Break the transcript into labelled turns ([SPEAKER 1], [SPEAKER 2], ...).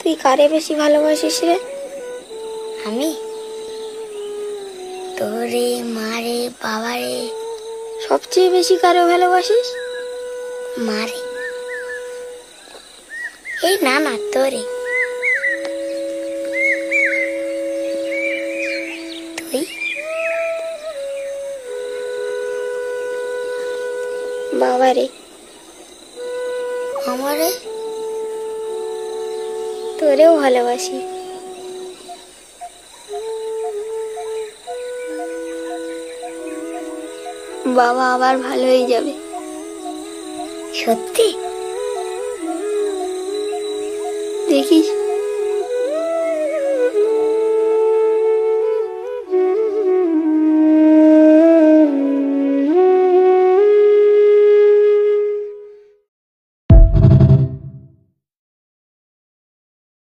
[SPEAKER 1] তুই কারে বেশি ভালোবাসিস রে?
[SPEAKER 2] আমি তোরে, মারে, বাবারে।
[SPEAKER 1] সবচেয়ে বেশি কারে ভালোবাসিস?
[SPEAKER 2] মারে। এই না না, তোরে। তুই?
[SPEAKER 1] বাবারে।
[SPEAKER 2] আমারে?
[SPEAKER 1] তোরেও ভালোবাসি। বাবা আবার ভালো হয়ে যাবে।
[SPEAKER 2] সত্যি?
[SPEAKER 1] দেখিস